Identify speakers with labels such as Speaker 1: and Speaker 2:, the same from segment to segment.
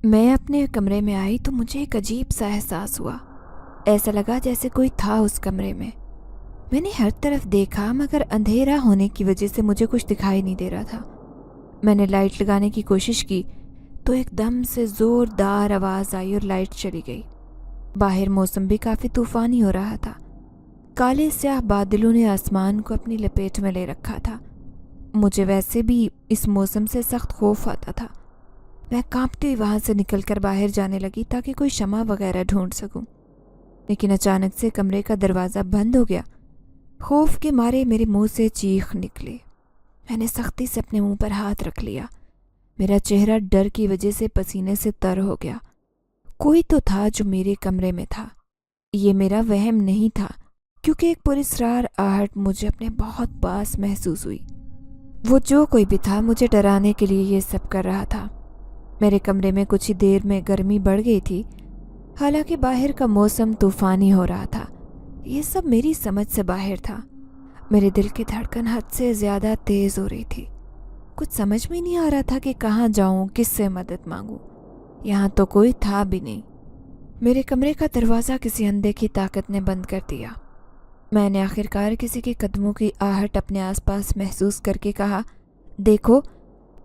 Speaker 1: میں اپنے کمرے میں آئی تو مجھے ایک عجیب سا احساس ہوا۔ ایسا لگا جیسے کوئی تھا اس کمرے میں۔ میں نے ہر طرف دیکھا مگر اندھیرا ہونے کی وجہ سے مجھے کچھ دکھائی نہیں دے رہا تھا۔ میں نے لائٹ لگانے کی کوشش کی تو ایک دم سے زوردار آواز آئی اور لائٹ چلی گئی۔ باہر موسم بھی کافی طوفانی ہو رہا تھا۔ کالے سیاہ بادلوں نے آسمان کو اپنی لپیٹ میں لے رکھا تھا۔ مجھے ویسے بھی اس موسم سے سخت خوف آتا تھا۔ میں کانپتی ہوئی وہاں سے نکل کر باہر جانے لگی تاکہ کوئی شمع وغیرہ ڈھونڈ سکوں، لیکن اچانک سے کمرے کا دروازہ بند ہو گیا۔ خوف کے مارے میرے منہ سے چیخ نکلی۔ میں نے سختی سے اپنے منہ پر ہاتھ رکھ لیا۔ میرا چہرہ ڈر کی وجہ سے پسینے سے تر ہو گیا۔ کوئی تو تھا جو میرے کمرے میں تھا۔ یہ میرا وہم نہیں تھا، کیونکہ ایک پراسرار آہٹ مجھے اپنے بہت پاس محسوس ہوئی۔ وہ جو کوئی بھی تھا مجھے ڈرانے کے لیے یہ سب کر رہا تھا۔ میرے کمرے میں کچھ ہی دیر میں گرمی بڑھ گئی تھی، حالانکہ باہر کا موسم طوفانی ہو رہا تھا۔ یہ سب میری سمجھ سے باہر تھا۔ میرے دل کی دھڑکن حد سے زیادہ تیز ہو رہی تھی۔ کچھ سمجھ میں نہیں آ رہا تھا کہ کہاں جاؤں، کس سے مدد مانگوں۔ یہاں تو کوئی تھا بھی نہیں۔ میرے کمرے کا دروازہ کسی اندھے کی طاقت نے بند کر دیا۔ میں نے آخرکار کسی کے قدموں کی آہٹ اپنے آس پاس محسوس کر کے کہا، دیکھو،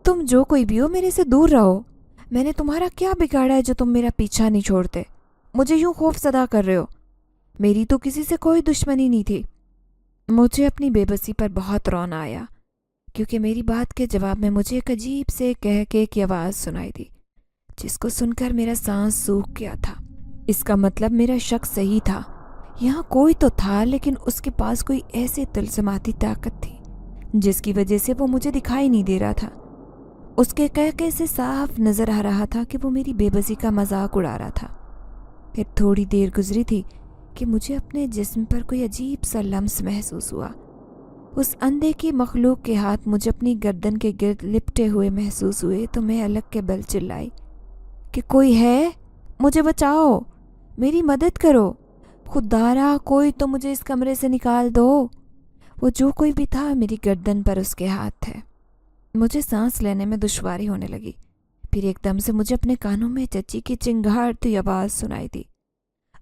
Speaker 1: تم جو کوئی بھی ہو میرے سے دور رہو۔ میں نے تمہارا کیا بگاڑا ہے جو تم میرا پیچھا نہیں چھوڑتے؟ مجھے یوں خوف زدہ کر رہے ہو۔ میری تو کسی سے کوئی دشمنی نہیں تھی۔ مجھے اپنی بے بسی پر بہت رونا آیا، کیونکہ میری بات کے جواب میں مجھے ایک عجیب سے کہکے کی آواز سنائی دی، جس کو سن کر میرا سانس سوکھ گیا تھا۔ اس کا مطلب میرا شک صحیح تھا۔ یہاں کوئی تو تھا، لیکن اس کے پاس کوئی ایسی طلسماتی طاقت تھی جس کی وجہ سے وہ مجھے دکھائی نہیں دے رہا تھا۔ اس کے کہکے سے صاف نظر آ رہا تھا کہ وہ میری بے بسی کا مذاق اڑا رہا تھا۔ پھر تھوڑی دیر گزری تھی کہ مجھے اپنے جسم پر کوئی عجیب سا لمس محسوس ہوا۔ اس اندھے کی مخلوق کے ہاتھ مجھے اپنی گردن کے گرد لپٹے ہوئے محسوس ہوئے تو میں الگ کے بل چلائی کہ کوئی ہے، مجھے بچاؤ، میری مدد کرو، خدارا کوئی تو مجھے اس کمرے سے نکال دو۔ وہ جو کوئی بھی تھا، میری گردن پر اس کے ہاتھ تھے۔ مجھے سانس لینے میں دشواری ہونے لگی۔ پھر ایک دم سے مجھے اپنے کانوں میں چچی کی چنگھاڑتی آواز سنائی دی،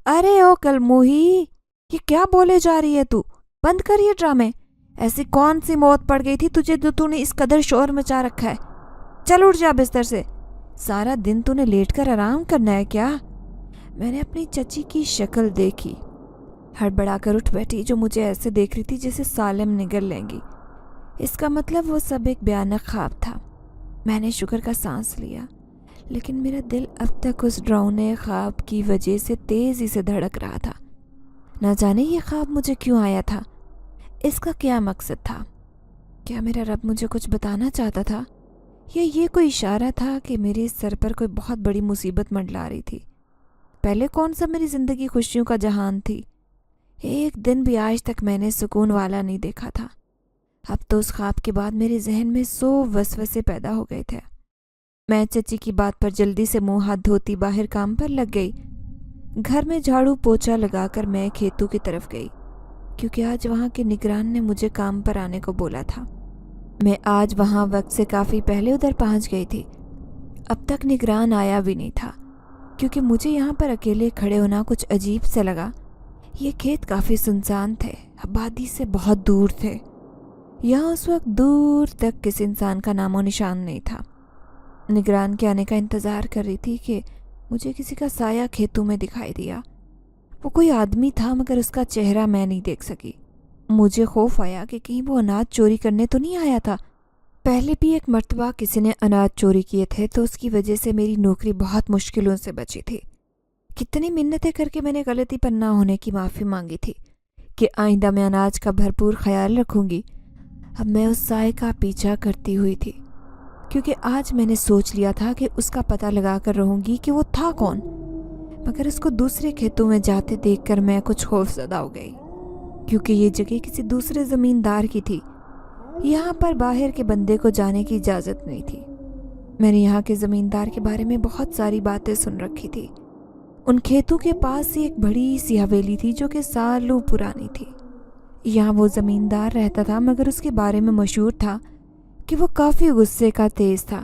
Speaker 1: ارے او کلموہی، یہ کیا بولے جا رہی ہے تو؟ بند کر یہ ڈرامے۔ ایسی کون سی موت پڑ گئی تھی تجھے جو تو نے اس قدر شور مچا رکھا ہے؟ چل اٹھ جا بستر سے۔ سارا دن تو نے لیٹ کر آرام کرنا ہے کیا؟ میں نے اپنی چچی کی شکل دیکھی، ہڑبڑا کر اٹھ بیٹھی، جو مجھے ایسے دیکھ رہی تھی جیسے سالم نگل لیں گی۔ اس کا مطلب وہ سب ایک بھیانک خواب تھا۔ میں نے شکر کا سانس لیا، لیکن میرا دل اب تک اس ڈراؤنے خواب کی وجہ سے تیزی سے دھڑک رہا تھا۔ نہ جانے یہ خواب مجھے کیوں آیا تھا، اس کا کیا مقصد تھا؟ کیا میرا رب مجھے کچھ بتانا چاہتا تھا، یا یہ کوئی اشارہ تھا کہ میرے سر پر کوئی بہت بڑی مصیبت منڈلا رہی تھی؟ پہلے کون سا میری زندگی خوشیوں کا جہان تھی؟ ایک دن بھی آج تک میں نے سکون والا نہیں دیکھا تھا۔ اب تو اس خواب کے بعد میرے ذہن میں 100 وسوسے پیدا ہو گئے تھے۔ میں چچی کی بات پر جلدی سے منہ ہاتھ دھوتی باہر کام پر لگ گئی۔ گھر میں جھاڑو پوچھا لگا کر میں کھیتوں کی طرف گئی، کیونکہ آج وہاں کے نگران نے مجھے کام پر آنے کو بولا تھا۔ میں آج وہاں وقت سے کافی پہلے ادھر پہنچ گئی تھی۔ اب تک نگران آیا بھی نہیں تھا، کیونکہ مجھے یہاں پر اکیلے کھڑے ہونا کچھ عجیب سے لگا۔ یہ کھیت کافی سنسان تھے، آبادی سے بہت دور تھے۔ یہاں اس وقت دور تک کسی انسان کا نام و نشان نہیں تھا۔ نگران کے آنے کا انتظار کر رہی تھی کہ مجھے کسی کا سایہ کھیتوں میں دکھائی دیا۔ وہ کوئی آدمی تھا، مگر اس کا چہرہ میں نہیں دیکھ سکی۔ مجھے خوف آیا کہ کہیں وہ اناج چوری کرنے تو نہیں آیا تھا۔ پہلے بھی ایک مرتبہ کسی نے اناج چوری کیے تھے، تو اس کی وجہ سے میری نوکری بہت مشکلوں سے بچی تھی۔ کتنی منتیں کر کے میں نے غلطی پر نہ ہونے کی معافی مانگی تھی کہ آئندہ میں اناج کا بھرپور خیال رکھوں گی۔ اب میں اس سائے کا پیچھا کرتی ہوئی تھی، کیونکہ آج میں نے سوچ لیا تھا کہ اس کا پتہ لگا کر رہوں گی کہ وہ تھا کون۔ مگر اس کو دوسرے کھیتوں میں جاتے دیکھ کر میں کچھ خوف زدہ ہو گئی، کیونکہ یہ جگہ کسی دوسرے زمیندار کی تھی۔ یہاں پر باہر کے بندے کو جانے کی اجازت نہیں تھی۔ میں نے یہاں کے زمیندار کے بارے میں بہت ساری باتیں سن رکھی تھی۔ ان کھیتوں کے پاس ہی ایک بڑی سی حویلی تھی جو کہ سالوں پرانی تھی۔ یہاں وہ زمیندار رہتا تھا، مگر اس کے بارے میں مشہور تھا کہ وہ کافی غصے کا تیز تھا۔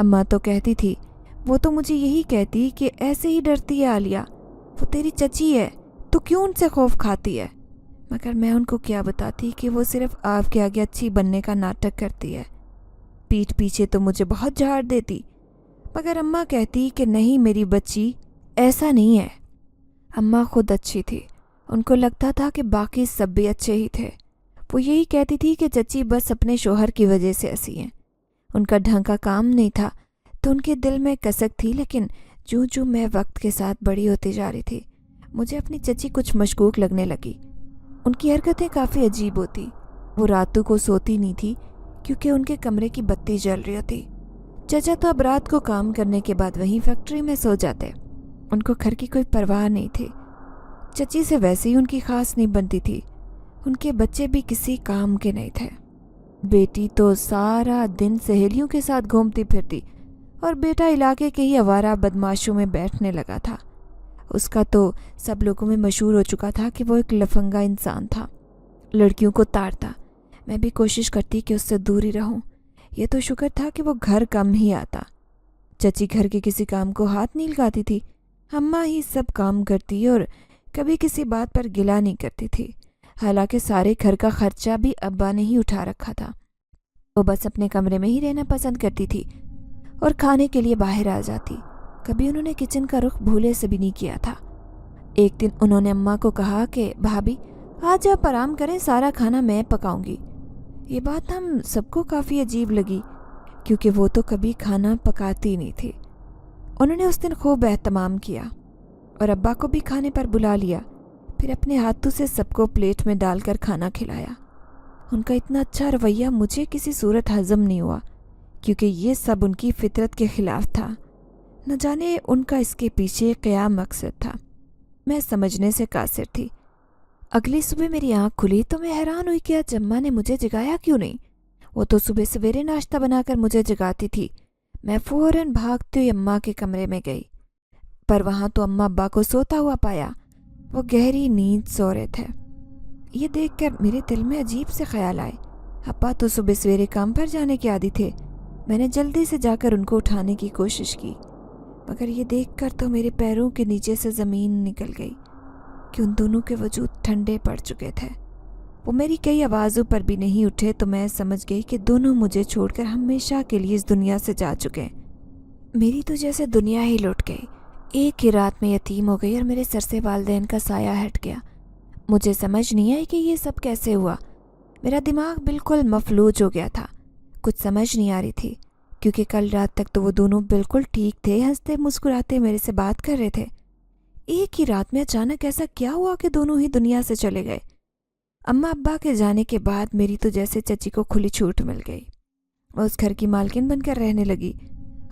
Speaker 1: اماں تو کہتی تھی، وہ تو مجھے یہی کہتی کہ ایسے ہی ڈرتی ہے عالیہ، وہ تیری چچی ہے، تو کیوں ان سے خوف کھاتی ہے؟ مگر میں ان کو کیا بتاتی کہ وہ صرف آپ کے آگے اچھی بننے کا ناٹک کرتی ہے۔ پیٹھ پیچھے تو مجھے بہت جھاڑ دیتی، مگر اماں کہتی کہ نہیں میری بچی، ایسا نہیں ہے۔ اماں خود اچھی تھی، ان کو لگتا تھا کہ باقی سب بھی اچھے ہی تھے۔ وہ یہی کہتی تھی کہ چچی بس اپنے شوہر کی وجہ سے ایسی ہیں، ان کا ڈھنگ کا کام نہیں تھا تو ان کے دل میں کسک تھی۔ لیکن جو میں وقت کے ساتھ بڑی ہوتی جا رہی تھی، مجھے اپنی چچی کچھ مشکوک لگنے لگی۔ ان کی حرکتیں کافی عجیب ہوتی، وہ راتوں کو سوتی نہیں تھی کیونکہ ان کے کمرے کی بتی جل رہی ہوتی۔ چچا تو اب رات کو کام کرنے کے بعد وہیں فیکٹری میں سو جاتے، ان کو گھر کی کوئی پرواہ نہیں تھی۔ چچی سے ویسے ہی ان کی خاص نہیں بنتی تھی، ان کے بچے بھی کسی کام کے نہیں تھے۔ بیٹی تو سارا دن سہیلیوں کے ساتھ گھومتی پھرتی اور بیٹا علاقے کے ہی آوارہ بدماشوں میں بیٹھنے لگا تھا۔ اس کا تو سب لوگوں میں مشہور ہو چکا تھا کہ وہ ایک لفنگا انسان تھا، لڑکیوں کو تاڑتا۔ میں بھی کوشش کرتی کہ اس سے دور ہی رہوں، یہ تو شکر تھا کہ وہ گھر کم ہی آتا۔ چچی گھر کے کسی کام کو ہاتھ نہیں لگاتی تھی، اماں ہی سب کام کرتی اور کبھی کسی بات پر گلہ نہیں کرتی تھی۔ حالانکہ سارے گھر کا خرچہ بھی ابا نے ہی اٹھا رکھا تھا۔ وہ بس اپنے کمرے میں ہی رہنا پسند کرتی تھی اور کھانے کے لیے باہر آ جاتی، کبھی انہوں نے کچن کا رخ بھولے سے بھی نہیں کیا تھا۔ ایک دن انہوں نے اماں کو کہا کہ بھابھی آج آپ آرام کریں، سارا کھانا میں پکاؤں گی۔ یہ بات ہم سب کو کافی عجیب لگی کیونکہ وہ تو کبھی کھانا پکاتی نہیں تھی۔ انہوں نے اس دن خوب اہتمام کیا اور ابا کو بھی کھانے پر بلا لیا، پھر اپنے ہاتھوں سے سب کو پلیٹ میں ڈال کر کھانا کھلایا۔ ان کا اتنا اچھا رویہ مجھے کسی صورت ہضم نہیں ہوا کیونکہ یہ سب ان کی فطرت کے خلاف تھا۔ نہ جانے ان کا اس کے پیچھے کیا مقصد تھا، میں سمجھنے سے قاصر تھی۔ اگلی صبح میری آنکھ کھلی تو میں حیران ہوئی کہ آج اماں نے مجھے جگایا کیوں نہیں۔ وہ تو صبح سویرے ناشتہ بنا کر مجھے جگاتی تھی۔ میں فوراً بھاگتے ہوئے اماں کے کمرے میں گئی، پر وہاں تو اماں ابا کو سوتا ہوا پایا، وہ گہری نیند سو رہے تھے۔ یہ دیکھ کر میرے دل میں عجیب سے خیال آئے، ابا تو صبح سویرے کام پر جانے کے عادی تھے۔ میں نے جلدی سے جا کر ان کو اٹھانے کی کوشش کی، مگر یہ دیکھ کر تو میرے پیروں کے نیچے سے زمین نکل گئی کہ ان دونوں کے وجود ٹھنڈے پڑ چکے تھے۔ وہ میری کئی آوازوں پر بھی نہیں اٹھے تو میں سمجھ گئی کہ دونوں مجھے چھوڑ کر ہمیشہ کے لیے اس دنیا سے جا چکے۔ میری تو جیسے دنیا ہی لٹ گئی، ایک ہی رات میں یتیم ہو گئی اور میرے سر سے والدین کا سایہ ہٹ گیا۔ مجھے سمجھ نہیں آئی کہ یہ سب کیسے ہوا۔ میرا دماغ بالکل مفلوج ہو گیا تھا، کچھ سمجھ نہیں آ رہی تھی کیونکہ کل رات تک تو وہ دونوں بالکل ٹھیک تھے، ہنستے مسکراتے میرے سے بات کر رہے تھے۔ ایک ہی رات میں اچانک ایسا کیا ہوا کہ دونوں ہی دنیا سے چلے گئے؟ اماں ابا کے جانے کے بعد میری تو جیسے چچی کو کھلی چھوٹ مل گئی، وہ اس گھر کی مالکن بن کر رہنے لگی۔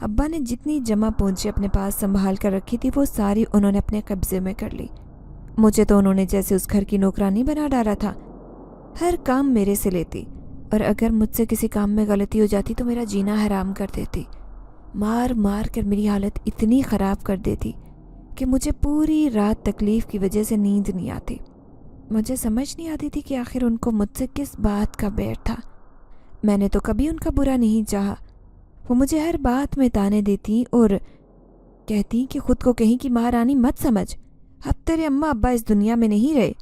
Speaker 1: ابا نے جتنی جمع پونجی اپنے پاس سنبھال کر رکھی تھی وہ ساری انہوں نے اپنے قبضے میں کر لی۔ مجھے تو انہوں نے جیسے اس گھر کی نوکرانی بنا ڈالا تھا، ہر کام میرے سے لیتی اور اگر مجھ سے کسی کام میں غلطی ہو جاتی تو میرا جینا حرام کر دیتی۔ مار مار کر میری حالت اتنی خراب کر دیتی کہ مجھے پوری رات تکلیف کی وجہ سے نیند نہیں آتی۔ مجھے سمجھ نہیں آتی تھی کہ آخر ان کو مجھ سے کس بات کا بیر تھا۔ میں نے تو کبھی ان کا برا نہیں چاہا، وہ مجھے ہر بات میں تانے دیتی اور کہتی کہ خود کو کہیں کی مہارانی مت سمجھ، اب تیرے اماں ابا اس دنیا میں نہیں رہے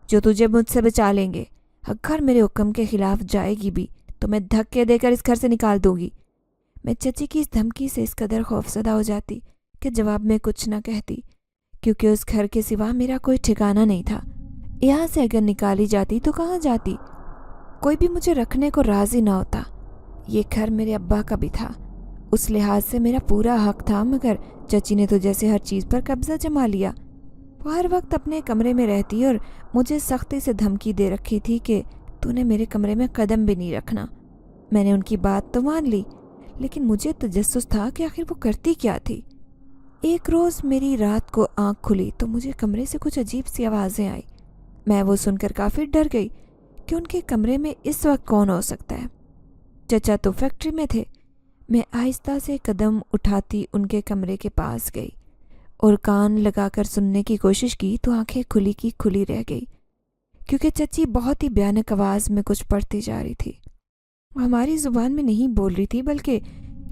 Speaker 1: جو تجھے مجھ سے بچا لیں گے، اگر میرے حکم کے خلاف جائے گی بھی تو میں دھکے دے کر اس گھر سے نکال دوں گی۔ میں چچی کی اس دھمکی سے اس قدر خوفزدہ ہو جاتی کہ جواب میں کچھ نہ کہتی کیونکہ اس گھر کے سوا میرا کوئی ٹھکانہ نہیں تھا۔ یہاں سے اگر نکالی جاتی تو کہاں جاتی؟ کوئی بھی مجھے رکھنے کو راضی نہ ہوتا۔ یہ گھر میرے ابا کا بھی تھا، اس لحاظ سے میرا پورا حق تھا، مگر چچی نے تو جیسے ہر چیز پر قبضہ جما لیا۔ وہ ہر وقت اپنے کمرے میں رہتی اور مجھے سختی سے دھمکی دے رکھی تھی کہ تو نے میرے کمرے میں قدم بھی نہیں رکھنا۔ میں نے ان کی بات تو مان لی، لیکن مجھے تجسس تھا کہ آخر وہ کرتی کیا تھی۔ ایک روز میری رات کو آنکھ کھلی تو مجھے کمرے سے کچھ عجیب سی آوازیں آئی۔ میں وہ سن کر کافی ڈر گئی کہ ان کے کمرے میں اس وقت کون ہو سکتا ہے۔ چچا تو فیکٹری میں تھے۔ میں آہستہ سے قدم اٹھاتی ان کے کمرے کے پاس گئی اور کان لگا کر سننے کی کوشش کی تو آنکھیں کھلی کی کھلی رہ گئی کیونکہ چچی بہت ہی بھیانک آواز میں کچھ پڑھتی جا رہی تھی۔ وہ ہماری زبان میں نہیں بول رہی تھی بلکہ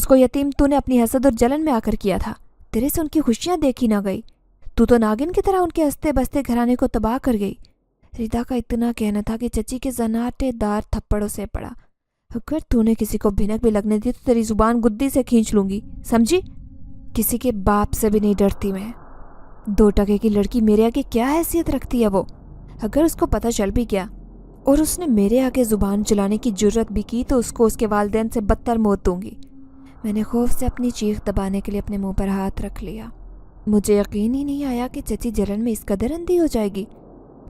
Speaker 1: اس کو یتیم تو نے اپنی حسد اور جلن میں آ کر کیا تھا، تیرے سے ان کی خوشیاں دیکھی نہ گئی، تو ناگن کی طرح ان کے ہنستے بستے گھرانے کو تباہ کر گئی۔ ریتا کا اتنا کہنا تھا کہ چچی کے زناٹے دار تھپڑوں سے پڑا۔ اگر تو نے کسی کو بھنک بھی لگنے دی تو تیری زبان گدی سے کھینچ لوں گی، سمجھی؟ کسی کے باپ سے بھی نہیں ڈرتی میں۔ 2 ٹکے کی لڑکی میرے آگے کیا حیثیت رکھتی ہے وہ؟ اگر اس کو پتہ چل بھی گیا اور اس نے میرے آگے زبان چلانے کی جرت بھی کی تو اس کو اس کے والدین سے بدتر موت دوں گی۔ میں نے خوف سے اپنی چیخ دبانے کے لیے اپنے منہ پر ہاتھ رکھ لیا۔ مجھے یقین ہی نہیں آیا کہ چچی جلن میں اس قدر اندھی ہو جائے گی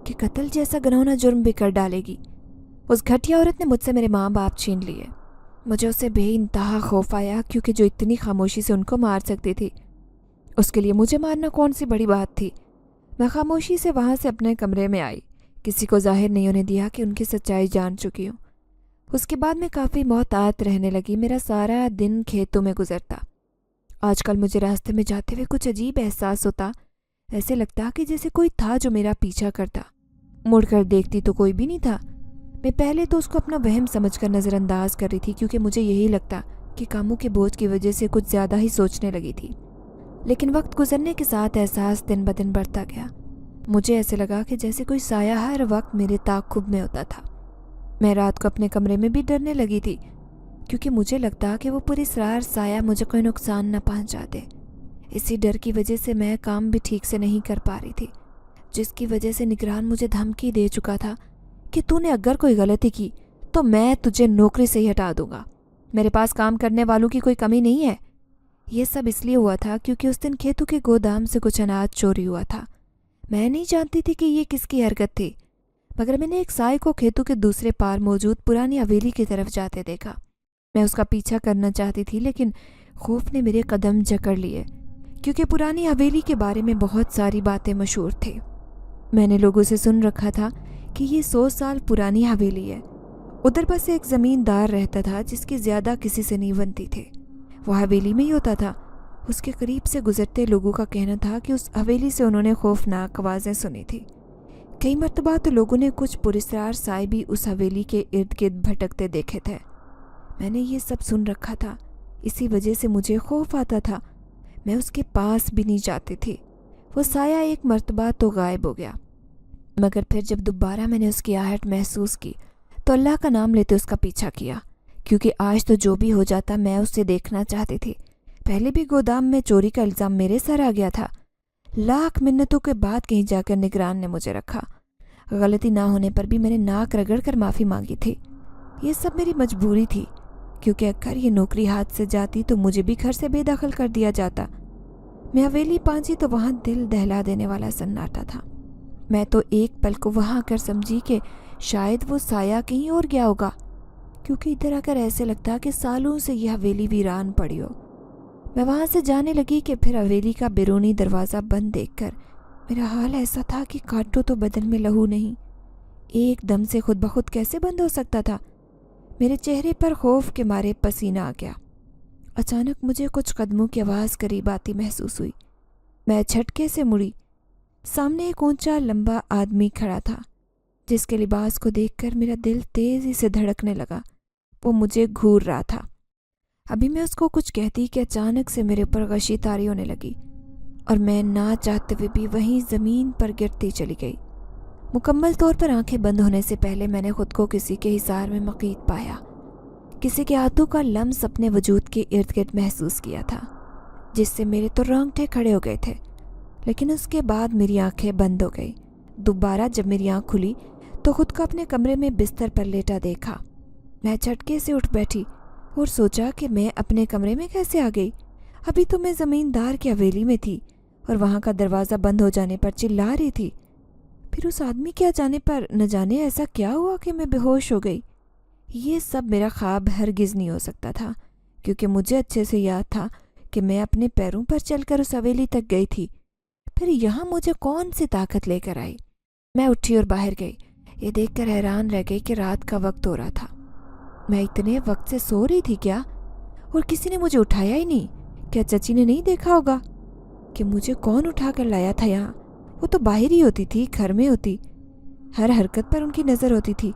Speaker 1: کہ قتل جیسا گناہونا جرم بھی کر ڈالے گی۔ اس گھٹیا عورت نے مجھ سے میرے ماں باپ چھین لیے۔ مجھے اسے بے انتہا خوف آیا، کیونکہ جو اتنی خاموشی سے ان کو مار سکتی تھی، اس کے لیے مجھے مارنا کون سی بڑی بات تھی۔ میں خاموشی سے وہاں سے اپنے کمرے میں آئی، کسی کو ظاہر نہیں ہونے دیا کہ ان کی سچائی جان چکی ہوں۔ اس کے بعد میں کافی محتاط رہنے لگی۔ میرا سارا دن کھیتوں میں گزرتا۔ آج کل مجھے راستے میں جاتے ہوئے کچھ عجیب احساس ہوتا، ایسے لگتا کہ جیسے کوئی تھا جو میرا پیچھا کرتا۔ مڑ کر دیکھتی تو کوئی بھی نہیں تھا۔ میں پہلے تو اس کو اپنا وہم سمجھ کر نظر انداز کر رہی تھی، کیونکہ مجھے یہی لگتا کہ کاموں کے بوجھ کی وجہ سے کچھ زیادہ ہی سوچنے لگی تھی۔ لیکن وقت گزرنے کے ساتھ احساس دن بدن بڑھتا گیا۔ مجھے ایسے لگا کہ جیسے کوئی سایہ ہر وقت میرے تعاقب میں ہوتا تھا۔ میں رات کو اپنے کمرے میں بھی ڈرنے لگی تھی، کیونکہ مجھے لگتا کہ وہ پراسرار سایہ مجھے کوئی نقصان نہ پہنچا دے۔ اسی ڈر کی وجہ سے میں کام بھی ٹھیک سے نہیں کر پا رہی تھی، جس کی وجہ سے نگران مجھے دھمکی دے چکا تھا کہ تو نے اگر کوئی غلطی کی تو میں تجھے نوکری سے ہی ہٹا دوں گا۔ میرے پاس کام کرنے والوں کی کوئی کمی نہیں ہے۔ یہ سب اس لیے ہوا تھا کیونکہ اس دن کھیتوں کے گودام سے کچھ اناج چوری ہوا تھا۔ میں نہیں جانتی تھی کہ یہ کس کی حرکت تھی، مگر میں نے ایک سائے کو کھیتوں کے دوسرے پار موجود پرانی حویلی کی طرف جاتے دیکھا۔ میں اس کا پیچھا کرنا چاہتی تھی، لیکن خوف نے میرے قدم جکڑ لیے، کیونکہ پرانی حویلی کے بارے میں بہت ساری باتیں مشہور تھیں۔ میں نے لوگوں سے سن رکھا تھا کہ یہ 100 سال پرانی حویلی ہے۔ ادھر بس ایک زمیندار رہتا تھا جس کی زیادہ کسی سے نہیں بنتی تھی۔ وہ حویلی میں ہی ہوتا تھا۔ اس کے قریب سے گزرتے لوگوں کا کہنا تھا کہ اس حویلی سے انہوں نے خوفناک آوازیں سنی تھی۔ کئی مرتبہ تو لوگوں نے کچھ پراسرار سائے بھی اس حویلی کے ارد گرد بھٹکتے دیکھے تھے۔ میں نے یہ سب سن رکھا تھا، اسی وجہ سے مجھے خوف آتا تھا۔ میں اس کے پاس بھی نہیں جاتی تھی۔ وہ سایہ ایک مرتبہ تو غائب ہو گیا، مگر پھر جب دوبارہ میں نے اس کی آہٹ محسوس کی تو اللہ کا نام لیتے اس کا پیچھا کیا، کیونکہ آج تو جو بھی ہو جاتا میں اسے دیکھنا چاہتی تھی۔ پہلے بھی گودام میں چوری کا الزام میرے سر آ گیا تھا۔ لاکھ منتوں کے بعد کہیں جا کر نگران نے مجھے رکھا۔ غلطی نہ ہونے پر بھی میں نے ناک رگڑ کر معافی مانگی تھی۔ یہ سب میری مجبوری تھی، کیونکہ اگر یہ نوکری ہاتھ سے جاتی تو مجھے بھی گھر سے بے دخل کر دیا جاتا۔ میں حویلی پہنچی تو وہاں دل دہلا دینے والا سناٹا تھا۔ میں تو ایک پل کو وہاں کر سمجھی کہ شاید وہ سایہ کہیں اور گیا ہوگا، کیونکہ ادھر آ کر ایسے لگتا کہ سالوں سے یہ حویلی ویران پڑی ہو۔ میں وہاں سے جانے لگی کہ پھر حویلی کا بیرونی دروازہ بند دیکھ کر میرا حال ایسا تھا کہ کاٹو تو بدن میں لہو نہیں، ایک دم سے خود بخود کیسے بند ہو سکتا تھا؟ میرے چہرے پر خوف کے مارے پسینہ آ گیا۔ اچانک مجھے کچھ قدموں کی آواز قریب آتی محسوس ہوئی۔ میں جھٹکے سے مڑی۔ سامنے ایک اونچا لمبا آدمی کھڑا تھا، جس کے لباس کو دیکھ کر میرا دل تیزی سے دھڑکنے لگا۔ وہ مجھے گھور رہا تھا۔ ابھی میں اس کو کچھ کہتی کہ اچانک سے میرے اوپر غشی طاری ہونے لگی، اور میں نہ چاہتے ہوئے بھی وہیں زمین پر گرتی چلی گئی۔ مکمل طور پر آنکھیں بند ہونے سے پہلے میں نے خود کو کسی کے حصار میں مقید پایا، کسی کے ہاتھوں کا لمس اپنے وجود کے ارد گرد محسوس کیا تھا، جس سے میرے تو رونگٹے کھڑے ہو گئے تھے۔ لیکن اس کے بعد میری آنکھیں بند ہو گئی۔ دوبارہ جب میری آنکھ کھلی تو خود کو اپنے کمرے میں بستر پر لیٹا دیکھا۔ میں جھٹکے سے اٹھ بیٹھی اور سوچا کہ میں اپنے کمرے میں کیسے آ گئی؟ ابھی تو میں زمیندار کی حویلی میں تھی اور وہاں کا دروازہ بند ہو جانے پر چلا رہی تھی۔ پھر اس آدمی کے آ جانے پر نہ جانے ایسا کیا ہوا کہ میں بے ہوش ہو گئی۔ یہ سب میرا خواب ہرگز نہیں ہو سکتا تھا، کیونکہ مجھے اچھے سے یاد تھا کہ میں اپنے پیروں پر چل کر اس حویلی تک گئی تھی۔ پھر یہاں مجھے کون سی طاقت لے کر آئی؟ میں اٹھی اور باہر گئی، یہ دیکھ کر حیران رہ گئی کہ رات کا وقت ہو رہا تھا۔ میں اتنے وقت سے سو رہی تھی کیا؟ اور کسی نے مجھے اٹھایا ہی نہیں؟ کیا چچی نے نہیں دیکھا ہوگا کہ مجھے کون اٹھا کر لایا تھا یہاں؟ وہ تو باہر ہی ہوتی تھی، گھر میں ہوتی، ہر حرکت پر ان کی نظر ہوتی تھی۔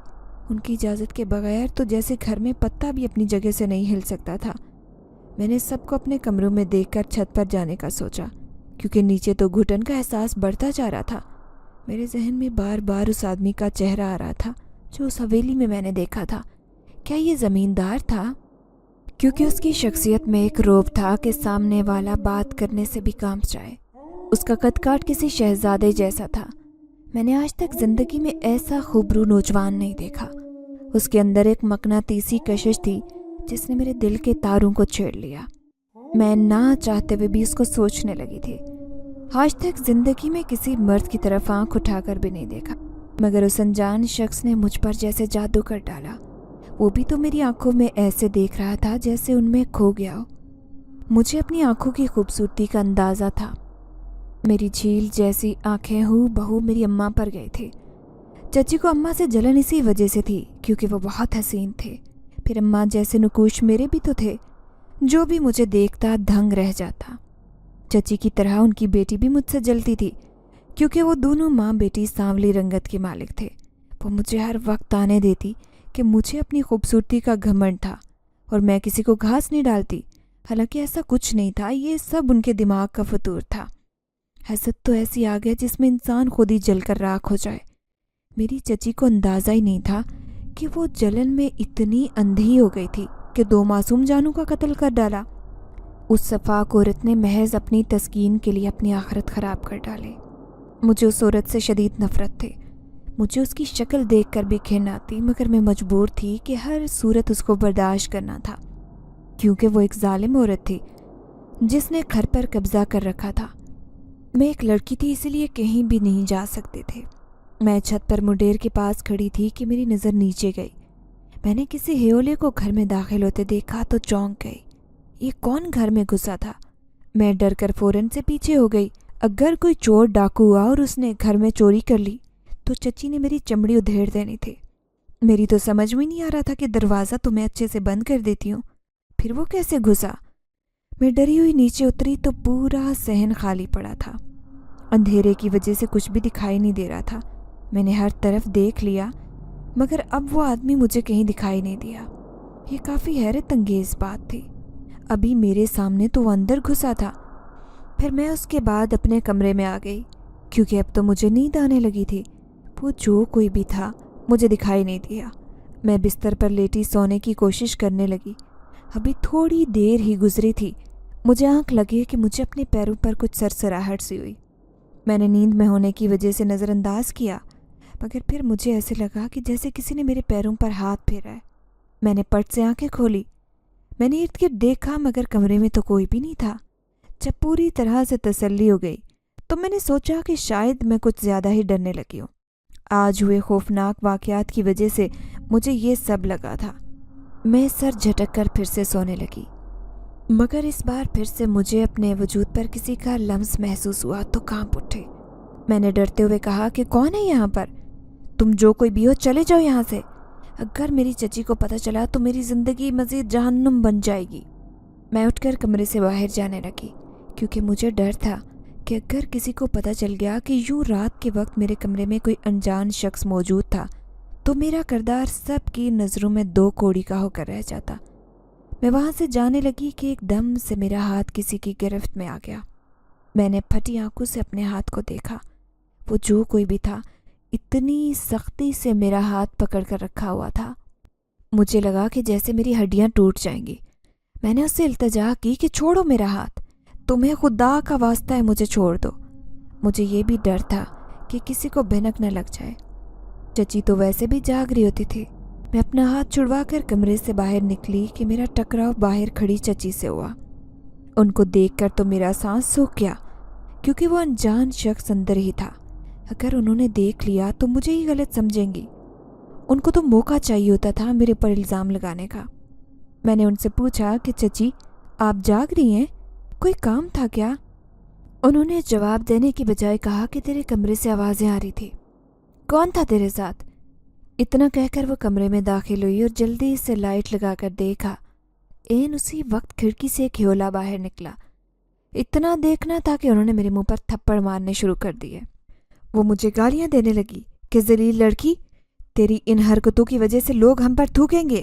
Speaker 1: ان کی اجازت کے بغیر تو جیسے گھر میں پتا بھی اپنی جگہ سے نہیں ہل سکتا تھا۔ میں نے سب کو اپنے کمروں میں دیکھ کر چھت پر جانے کا سوچا، کیونکہ نیچے تو گھٹن کا احساس بڑھتا جا رہا تھا۔ میرے ذہن میں بار بار اس آدمی کا چہرہ آ رہا تھا جو اس حویلی میں نے دیکھا تھا۔ کیا یہ زمیندار تھا؟ کیونکہ اس کی شخصیت میں ایک رعب تھا کہ سامنے والا بات کرنے سے بھی کانپ جائے۔ اس کا قد کاٹ کسی شہزادے جیسا تھا۔ میں نے آج تک زندگی میں ایسا خوبرو نوجوان نہیں دیکھا۔ اس کے اندر ایک مقناطیسی کشش تھی جس نے میرے دل کے تاروں کو چھیڑ لیا۔ میں نہ چاہتے ہوئے بھی اس کو سوچنے لگی تھی۔ آج تک زندگی میں کسی مرد کی طرف آنکھ اٹھا کر بھی نہیں دیکھا، مگر اس انجان شخص نے مجھ پر جیسے جادو کر ڈالا۔ وہ بھی تو میری آنکھوں میں ایسے دیکھ رہا تھا جیسے ان میں کھو گیا ہو۔ مجھے اپنی آنکھوں کی خوبصورتی کا اندازہ تھا۔ میری جھیل جیسی آنکھیں ہو بہو میری اماں پر گئی تھی۔ چچی کو اماں سے جلن اسی وجہ سے تھی کیونکہ وہ بہت حسین تھے۔ پھر اماں جیسے نقوش میرے بھی تو تھے، جو بھی مجھے دیکھتا دھنگ رہ جاتا۔ چچی کی طرح ان کی بیٹی بھی مجھ سے جلتی تھی کیونکہ وہ دونوں ماں بیٹی سانولی رنگت کے مالک تھے۔ وہ مجھے ہر وقت تانے دیتی کہ مجھے اپنی خوبصورتی کا گھمنڈ تھا اور میں کسی کو گھاس نہیں ڈالتی، حالانکہ ایسا کچھ نہیں تھا، یہ سب ان کے دماغ کا فطور تھا۔ حسد تو ایسی آگ ہے جس میں انسان خود ہی جل کر راکھ ہو جائے۔ میری چچی کو اندازہ ہی نہیں تھا کہ وہ جلن میں اتنی اندھی ہو گئی تھی کہ 2 معصوم جانوں کا قتل کر ڈالا۔ اس صفاک عورت نے محض اپنی تسکین کے لیے اپنی آخرت خراب کر ڈالی۔ مجھے اس عورت سے شدید نفرت تھی۔ مجھے اس کی شکل دیکھ کر بھی گھن آتی، مگر میں مجبور تھی کہ ہر صورت اس کو برداشت کرنا تھا، کیونکہ وہ ایک ظالم عورت تھی جس نے گھر پر قبضہ کر رکھا تھا۔ میں ایک لڑکی تھی، اسی لیے کہیں بھی نہیں جا سکتے تھے۔ میں چھت پر مڈیر کے پاس کھڑی تھی کہ میری نظر نیچے گئی۔ میں نے کسی ہیولے کو گھر میں داخل ہوتے دیکھا تو چونک گئی۔ یہ کون گھر میں گھسا تھا؟ میں ڈر کر فوراً سے پیچھے ہو گئی۔ اگر کوئی چور ڈاکو ہوا اور اس نے گھر میں چوری کر لی تو چچی نے میری چمڑی ادھیڑ دینی تھی۔ میری تو سمجھ میں نہیں آ رہا تھا کہ دروازہ تو میں اچھے سے بند کر دیتی ہوں، پھر وہ کیسے گھسا؟ میں ڈری ہوئی نیچے اتری تو پورا صحن خالی پڑا تھا۔ اندھیرے کی وجہ سے کچھ بھی دکھائی نہیں دے رہا تھا۔ میں نے ہر طرف دیکھ لیا مگر اب وہ آدمی مجھے کہیں دکھائی نہیں دیا۔ یہ کافی حیرت انگیز بات تھی۔ ابھی میرے سامنے تو وہ اندر گھسا تھا۔ پھر میں اس کے بعد اپنے کمرے میں آ گئی کیونکہ اب تو مجھے نیند آنے لگی تھی۔ وہ جو کوئی بھی تھا مجھے دکھائی نہیں دیا۔ میں بستر پر لیٹی سونے کی کوشش کرنے لگی۔ ابھی تھوڑی دیر ہی گزری تھی، مجھے آنکھ لگی کہ مجھے اپنے پیروں پر کچھ سرسراہٹ سی ہوئی۔ میں نے نیند میں ہونے کی وجہ سے نظر انداز کیا، مگر پھر مجھے ایسے لگا کہ جیسے کسی نے میرے پیروں پر ہاتھ پھیرا ہے۔ میں نے پٹ سے آنکھیں کھولی۔ میں نے ارد گرد دیکھا مگر کمرے میں تو کوئی بھی نہیں تھا۔ جب پوری طرح سے تسلی ہو گئی تو میں نے سوچا کہ شاید میں کچھ زیادہ ہی ڈرنے لگی ہوں۔ آج ہوئے خوفناک واقعات کی وجہ سے مجھے یہ سب لگا تھا۔ میں سر جھٹک کر پھر سے سونے لگی، مگر اس بار پھر سے مجھے اپنے وجود پر کسی کا لمس محسوس ہوا تو کانپ اٹھے۔ میں نے ڈرتے ہوئے کہا کہ کون ہے یہاں پر؟ تم جو کوئی بھی ہو چلے جاؤ یہاں سے۔ اگر میری چچی کو پتہ چلا تو میری زندگی مزید جہنم بن جائے گی۔ میں اٹھ کر کمرے سے باہر جانے لگی کیونکہ مجھے ڈر تھا کہ اگر کسی کو پتہ چل گیا کہ یوں رات کے وقت میرے کمرے میں کوئی انجان شخص موجود تھا تو میرا کردار سب کی نظروں میں 2 کوڑی کا ہو کر رہ جاتا۔ میں وہاں سے جانے لگی کہ ایک دم سے میرا ہاتھ کسی کی گرفت میں آ گیا۔ میں نے پھٹی آنکھوں سے اپنے ہاتھ کو دیکھا۔ وہ جو کوئی بھی تھا اتنی سختی سے میرا ہاتھ پکڑ کر رکھا ہوا تھا، مجھے لگا کہ جیسے میری ہڈیاں ٹوٹ جائیں گی۔ میں نے اس سے التجا کی کہ چھوڑو میرا ہاتھ، تمہیں خدا کا واسطہ ہے مجھے چھوڑ دو۔ مجھے یہ بھی ڈر تھا کہ کسی کو بھنک نہ لگ جائے۔ چچی تو ویسے بھی جاگ رہی ہوتی تھی۔ میں اپنا ہاتھ چھڑوا کر کمرے سے باہر نکلی کہ میرا ٹکراؤ باہر کھڑی چچی سے ہوا۔ ان کو دیکھ کر تو میرا سانس سوکھ گیا کیونکہ وہ انجان شخص اندر ہی تھا۔ اگر انہوں نے دیکھ لیا تو مجھے ہی غلط سمجھیں گی۔ ان کو تو موقع چاہیے ہوتا تھا میرے پر الزام لگانے کا۔ میں نے ان سے پوچھا کہ چچی آپ جاگ رہی ہیں، کوئی کام تھا کیا؟ انہوں نے جواب دینے کی بجائے کہا کہ تیرے کمرے سے آوازیں آ رہی تھی۔ کون تھا تیرے ساتھ؟ اتنا کہہ کر وہ کمرے میں داخل ہوئی اور جلدی سے لائٹ لگا کر دیکھا۔ اسی وقت کھڑکی سے ایک ہیولا باہر نکلا۔ اتنا دیکھنا تھا کہ انہوں نے میرے منہ پر تھپڑ مارنے شروع کر دیے۔ وہ مجھے گالیاں دینے لگی کہ ذلیل لڑکی، تیری ان حرکتوں کی وجہ سے لوگ ہم پر تھوکیں گے۔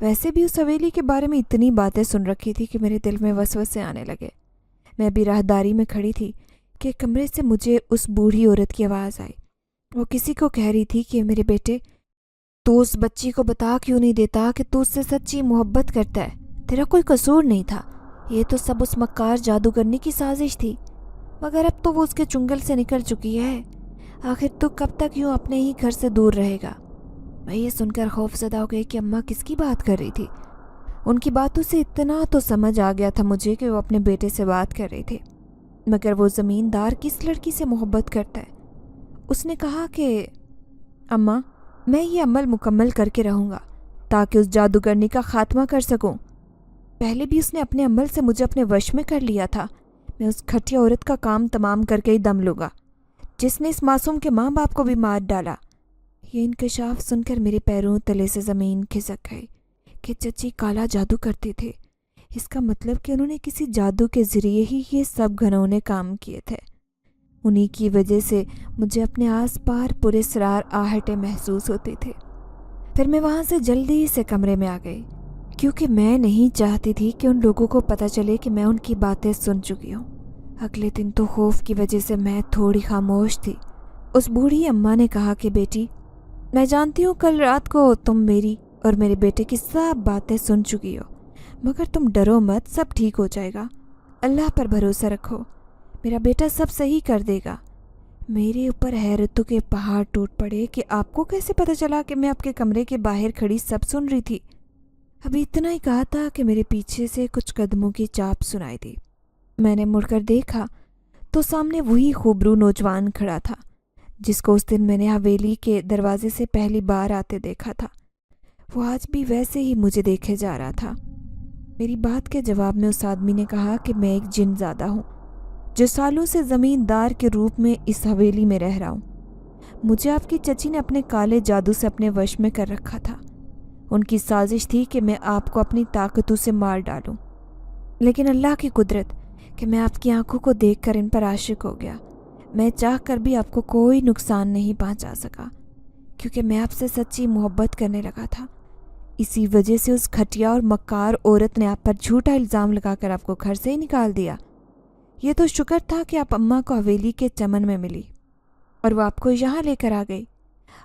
Speaker 1: ویسے بھی اس حویلی کے بارے میں اتنی باتیں سن رکھی تھی کہ میرے دل میں وسوسے آنے لگے۔ میں ابھی راہداری میں کھڑی تھی کہ کمرے سے مجھے اس بوڑھی عورت کی آواز آئی۔ وہ کسی کو کہہ رہی تھی کہ میرے بیٹے، تو اس بچی کو بتا کیوں نہیں دیتا کہ تو اس سے سچی محبت کرتا ہے؟ تیرا کوئی قصور نہیں تھا، یہ تو سب اس مکار جادوگرنی کی سازش تھی، مگر اب تو وہ اس کے چنگل سے نکل چکی ہے۔ آخر تو کب تک یوں اپنے ہی گھر سے دور رہے گا؟ میں یہ سن کر خوف زدہ ہو گئی کہ اماں کس کی بات کر رہی تھی۔ ان کی باتوں سے اتنا تو سمجھ آ گیا تھا مجھے کہ وہ اپنے بیٹے سے بات کر رہی تھی، مگر وہ زمیندار کس لڑکی سے محبت کرتا ہے؟ اس نے کہا کہ اماں، میں یہ عمل مکمل کر کے رہوں گا تاکہ اس جادوگرنی کا خاتمہ کر سکوں۔ پہلے بھی اس نے اپنے عمل سے مجھے اپنے وش میں کر لیا تھا۔ میں اس گھٹیا عورت کا کام تمام کر کے ہی دم لوں گا جس نے اس معصوم کے ماں باپ کو بھی مار ڈالا۔ یہ انکشاف سن کر میرے پیروں تلے سے زمین کھسک گئی کہ چچی کالا جادو کرتے تھے۔ اس کا مطلب کہ انہوں نے کسی جادو کے ذریعے ہی یہ سب گھنونے کام کیے تھے۔ انہی کی وجہ سے مجھے اپنے آس پار پراسرار آہٹیں محسوس ہوتی تھی۔ پھر میں وہاں سے جلدی سے کمرے میں آ گئی، کیونکہ میں نہیں چاہتی تھی کہ ان لوگوں کو پتہ چلے کہ میں ان کی باتیں سن چکی ہوں۔ اگلے دن تو خوف کی وجہ سے میں تھوڑی خاموش تھی۔ اس بوڑھی اماں نے کہا کہ بیٹی، میں جانتی ہوں کل رات کو تم میری اور میرے بیٹے کی سب باتیں سن چکی ہو، مگر تم ڈرو مت، سب ٹھیک ہو جائے گا۔ اللہ پر بھروسہ رکھو، میرا بیٹا سب صحیح کر دے گا۔ میرے اوپر حیرتوں کے پہاڑ ٹوٹ پڑے کہ آپ کو کیسے پتہ چلا کہ میں آپ کے کمرے کے باہر کھڑی سب سن رہی تھی؟ ابھی اتنا ہی کہا تھا کہ میرے پیچھے سے کچھ قدموں کی چاپ سنائی دی۔ میں نے مڑ کر دیکھا تو سامنے وہی خوبرو نوجوان کھڑا تھا جس کو اس دن میں نے حویلی کے دروازے سے پہلی بار آتے دیکھا تھا۔ وہ آج بھی ویسے ہی مجھے دیکھے جا رہا تھا۔ میری بات کے جواب میں اس آدمی نے کہا کہ میں ایک جن زادہ ہوں جو سالوں سے زمیندار کے روپ میں اس حویلی میں رہ رہا ہوں۔ مجھے آپ کی چچی نے اپنے کالے جادو سے اپنے وش میں کر رکھا تھا۔ ان کی سازش تھی کہ میں آپ کو اپنی طاقتوں سے مار ڈالوں، لیکن اللہ کی قدرت کہ میں آپ کی آنکھوں کو دیکھ کر ان پر عاشق ہو گیا۔ میں چاہ کر بھی آپ کو کوئی نقصان نہیں پہنچا سکا، کیونکہ میں آپ سے سچی محبت کرنے لگا تھا۔ اسی وجہ سے اس گھٹیا اور مکار عورت نے آپ پر جھوٹا الزام لگا کر آپ کو گھر سے ہی نکال دیا۔ یہ تو شکر تھا کہ آپ اماں کو حویلی کے چمن میں ملی اور وہ آپ کو یہاں لے کر آ گئی۔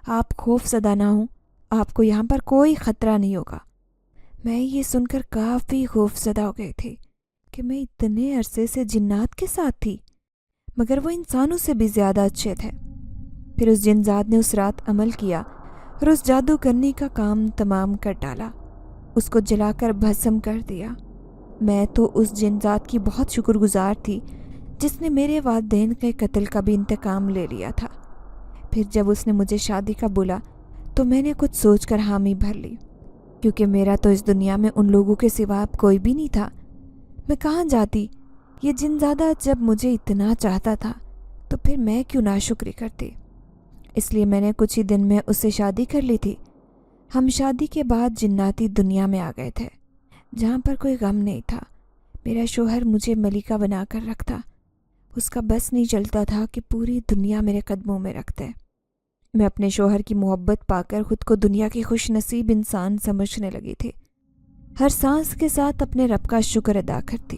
Speaker 1: آپ خوف زدہ نہ ہوں، آپ کو یہاں پر کوئی خطرہ نہیں ہوگا۔ میں یہ سن کر کافی خوف زدہ ہو گئی تھی کہ میں اتنے عرصے سے جنات کے ساتھ تھی، مگر وہ انسانوں سے بھی زیادہ اچھے تھے۔ پھر اس جنزاد نے اس رات عمل کیا اور اس جادو کرنے کا کام تمام کر ڈالا، اس کو جلا کر بھسم کر دیا۔ میں تو اس جنزاد کی بہت شکر گزار تھی جس نے میرے والدین کے قتل کا بھی انتقام لے لیا تھا۔ پھر جب اس نے مجھے شادی کا بولا تو میں نے کچھ سوچ کر حامی بھر لی، کیونکہ میرا تو اس دنیا میں ان لوگوں کے سوا اب کوئی بھی نہیں تھا۔ میں کہاں جاتی؟ یہ جنزادہ جب مجھے اتنا چاہتا تھا تو پھر میں کیوں ناشکری کرتی؟ اس لیے میں نے کچھ ہی دن میں اس سے شادی کر لی تھی۔ ہم شادی کے بعد جناتی دنیا میں آ گئے تھے جہاں پر کوئی غم نہیں تھا۔ میرا شوہر مجھے ملکہ بنا کر رکھتا، اس کا بس نہیں چلتا تھا کہ پوری دنیا میرے قدموں میں رکھتے۔ میں اپنے شوہر کی محبت پا کر خود کو دنیا کی خوش نصیب انسان سمجھنے لگی تھی۔ ہر سانس کے ساتھ اپنے رب کا شکر ادا کرتی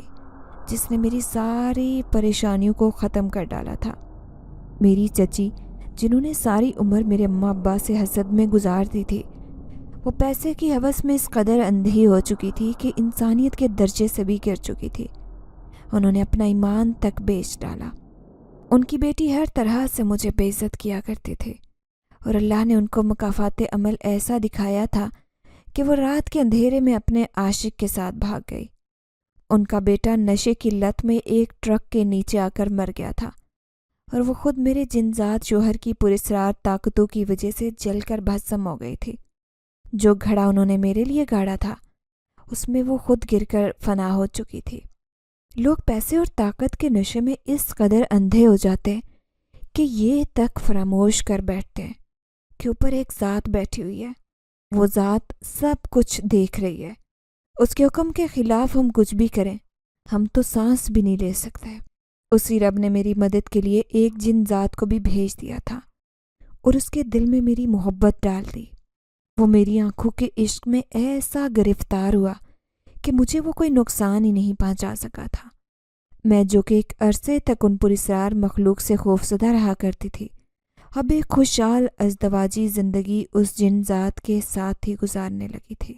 Speaker 1: جس نے میری ساری پریشانیوں کو ختم کر ڈالا تھا۔ میری چچی جنہوں نے ساری عمر میرے اماں ابا سے حسد میں گزار دی تھی، وہ پیسے کی ہوس میں اس قدر اندھی ہو چکی تھی کہ انسانیت کے درجے سے بھی گر چکی تھی۔ انہوں نے اپنا ایمان تک بیچ ڈالا۔ ان کی بیٹی ہر طرح سے مجھے بے عزت کیا کرتی تھی، اور اللہ نے ان کو مکافات عمل ایسا دکھایا تھا کہ وہ رات کے اندھیرے میں اپنے عاشق کے ساتھ بھاگ گئی۔ ان کا بیٹا نشے کی لت میں ایک ٹرک کے نیچے آ کر مر گیا تھا، اور وہ خود میرے جنزاد شوہر کی پراسرار طاقتوں کی وجہ سے جل کر بھسم ہو گئی تھی۔ جو گھڑا انہوں نے میرے لیے گاڑا تھا اس میں وہ خود گر کر فنا ہو چکی تھی۔ لوگ پیسے اور طاقت کے نشے میں اس قدر اندھے ہو جاتے کہ یہ تک فراموش کر بیٹھتے ہیں کہ اوپر ایک ذات بیٹھی ہوئی ہے۔ وہ ذات سب کچھ دیکھ رہی ہے۔ اس کے حکم کے خلاف ہم کچھ بھی کریں ہم تو سانس بھی نہیں لے سکتے۔ اسی رب نے میری مدد کے لیے ایک جن ذات کو بھی بھیج دیا تھا اور اس کے دل میں میری محبت ڈال دی۔ وہ میری آنکھوں کے عشق میں ایسا گرفتار ہوا کہ مجھے وہ کوئی نقصان ہی نہیں پہنچا سکا تھا۔ میں جو کہ ایک عرصے تک ان پراسرار مخلوق سے خوفزدہ رہا کرتی تھی، اب ایک خوشحال ازدواجی زندگی اس جن ذات کے ساتھ ہی گزارنے لگی تھی۔